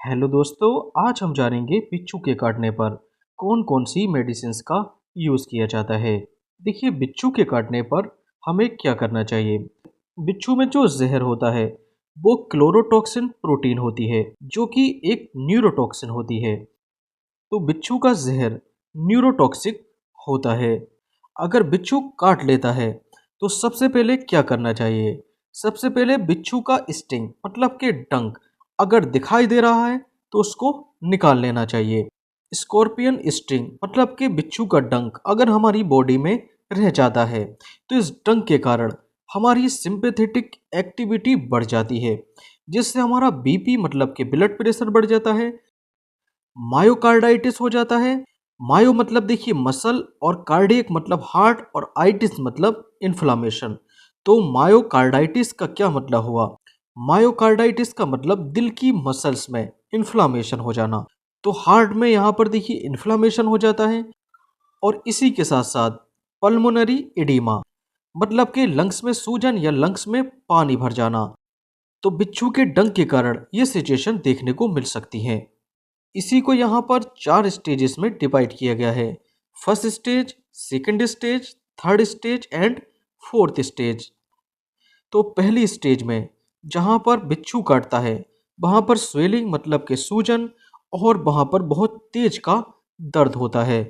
Hello दोस्तों, आज हम जानेंगे बिच्छू के काटने पर कौन कौन सी मेडिसिन्स का यूज़ किया जाता है। देखिए, बिच्छू के काटने पर हमें क्या करना चाहिए। बिच्छू में जो जहर होता है वो क्लोरोटॉक्सिन प्रोटीन होती है, जो कि एक न्यूरोटॉक्सिन होती है। तो बिच्छू का जहर न्यूरोटॉक्सिक होता है। अगर बिच्छू काट लेता है तो सबसे पहले क्या करना चाहिए। सबसे पहले बिच्छू का स्टिंग मतलब कि डंक अगर दिखाई दे रहा है तो उसको निकाल लेना चाहिए। स्कॉर्पियन स्टिंग मतलब कि बिच्छू का डंक अगर हमारी बॉडी में रह जाता है तो इस डंक के कारण हमारी सिंपैथेटिक एक्टिविटी बढ़ जाती है, जिससे हमारा बीपी मतलब कि ब्लड प्रेशर बढ़ जाता है। मायोकार्डाइटिस हो जाता है। मायो मतलब देखिए मसल, और कार्डियक मतलब हार्ट, और आइटिस मतलब इन्फ्लामेशन। तो मायोकार्डाइटिस का क्या मतलब हुआ। मायोकार्डाइटिस का मतलब दिल की मसल्स में इन्फ्लामेशन हो जाना। तो हार्ट में यहाँ पर देखिए इन्फ्लामेशन हो जाता है। और इसी के साथ साथ पल्मोनरी एडिमा मतलब कि लंग्स में सूजन या लंग्स में पानी भर जाना। तो बिच्छू के डंक के कारण ये सिचुएशन देखने को मिल सकती है। इसी को यहाँ पर 4 स्टेजेस में डिवाइड किया गया है। First stage, second stage, third stage and fourth stage. तो पहली स्टेज में जहाँ पर बिच्छू काटता है वहाँ पर स्वेलिंग मतलब के सूजन, और वहाँ पर बहुत तेज का दर्द होता है।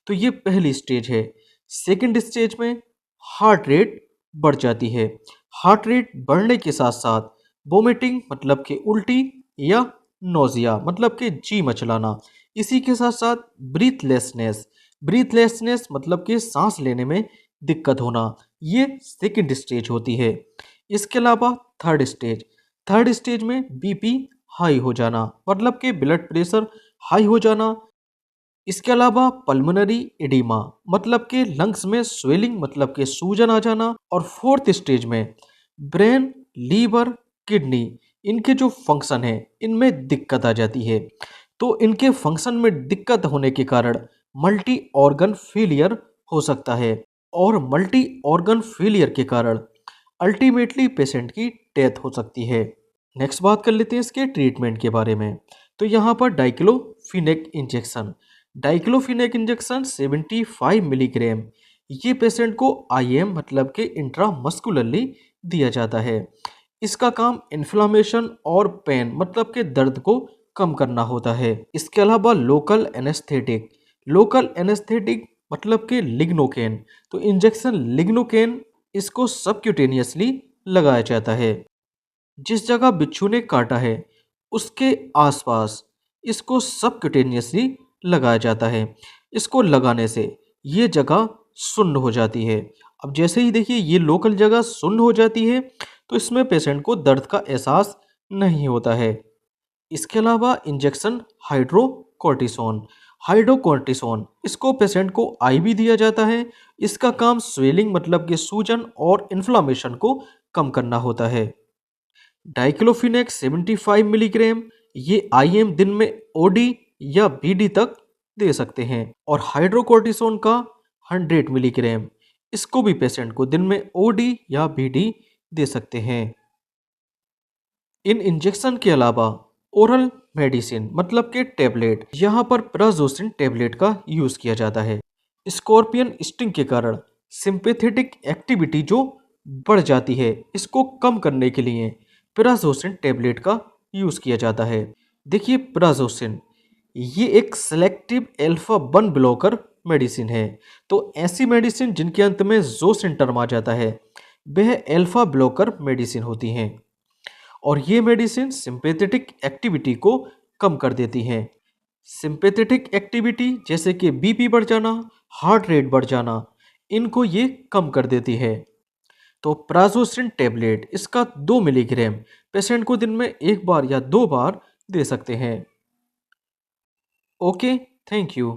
तो ये पहली स्टेज है। सेकंड स्टेज में हार्ट रेट बढ़ जाती है। हार्ट रेट बढ़ने के साथ साथ वोमिटिंग मतलब कि उल्टी, या नोजिया मतलब कि जी मचलाना। इसी के साथ साथ ब्रीथलेसनेस, ब्रीथलेसनेस मतलब कि सांस लेने में दिक्कत होना। ये सेकंड स्टेज होती है। इसके अलावा थर्ड स्टेज, थर्ड स्टेज में बीपी हाई हो जाना मतलब कि ब्लड प्रेशर हाई हो जाना। इसके अलावा पल्मोनरी एडिमा मतलब कि लंग्स में स्वेलिंग मतलब कि सूजन आ जाना। और फोर्थ स्टेज में ब्रेन, लीवर, किडनी, इनके जो फंक्शन है इनमें दिक्कत आ जाती है। तो इनके फंक्शन में दिक्कत होने के कारण मल्टी ऑर्गन फेलियर हो सकता है। और मल्टी ऑर्गन फेलियर के कारण अल्टीमेटली पेशेंट की डेथ हो सकती है। नेक्स्ट बात कर लेते हैं इसके ट्रीटमेंट के बारे में। तो यहाँ पर diclofenac injection, diclofenac injection 75 milligram ये पेशेंट को आईएम मतलब के इंट्रामस्कुलरली दिया जाता है। इसका काम इन्फ्लामेशन और पेन मतलब के दर्द को कम करना होता है। इसके अलावा लोकल एनेस्थेटिक, लोकल एनेस्थेटिक मतलब के लिग्नोकेन। तो इंजेक्शन लिग्नोकेन इसको सबक्यूटेनियसली लगाया जाता है। जिस जगह बिच्छू ने काटा है उसके आसपास इसको सबक्यूटेनियसली लगाया जाता है। इसको लगाने से ये जगह सुन्न हो जाती है। अब जैसे ही देखिए ये लोकल जगह सुन्न हो जाती है तो इसमें पेशेंट को दर्द का एहसास नहीं होता है। इसके अलावा इंजेक्शन हाइड्रोकोर्टिसोन, हाइड्रोकोर्टिसोन इसको पेशेंट को आईवी दिया जाता है। इसका काम स्वेलिंग मतलब कि सूजन और इन्फ्लामेशन को कम करना होता है। डाइक्लोफिनेक 75 मिलीग्राम ये आईएम दिन में ओडी या बीडी तक दे सकते हैं। और हाइड्रोकोर्टिसोन का 100 मिलीग्राम इसको भी पेशेंट को दिन में ओडी या बीडी दे सकते हैं। इन इंजेक्शन के अलावा ओरल मेडिसिन मतलब के टेबलेट, यहाँ पर प्राजोसिन टेबलेट का यूज किया जाता है। स्कॉर्पियन स्टिंग के कारण सिंपैथेटिक एक्टिविटी जो बढ़ जाती है इसको कम करने के लिए प्राजोसिन टेबलेट का यूज किया जाता है। देखिए प्राजोसिन ये एक सेलेक्टिव अल्फा 1 ब्लॉकर मेडिसिन है। तो ऐसी मेडिसिन जिनके अंत में जोसिन टर्म आ जाता है वह अल्फा ब्लॉकर मेडिसिन होती हैं। और ये मेडिसिन सिंपैथेटिक एक्टिविटी को कम कर देती हैं। सिंपैथेटिक एक्टिविटी जैसे कि बीपी बढ़ जाना, हार्ट रेट बढ़ जाना, इनको ये कम कर देती है। तो प्राजोसिन टेबलेट इसका 2 मिलीग्राम पेशेंट को दिन में एक बार या 2 बार दे सकते हैं। Okay, thank you.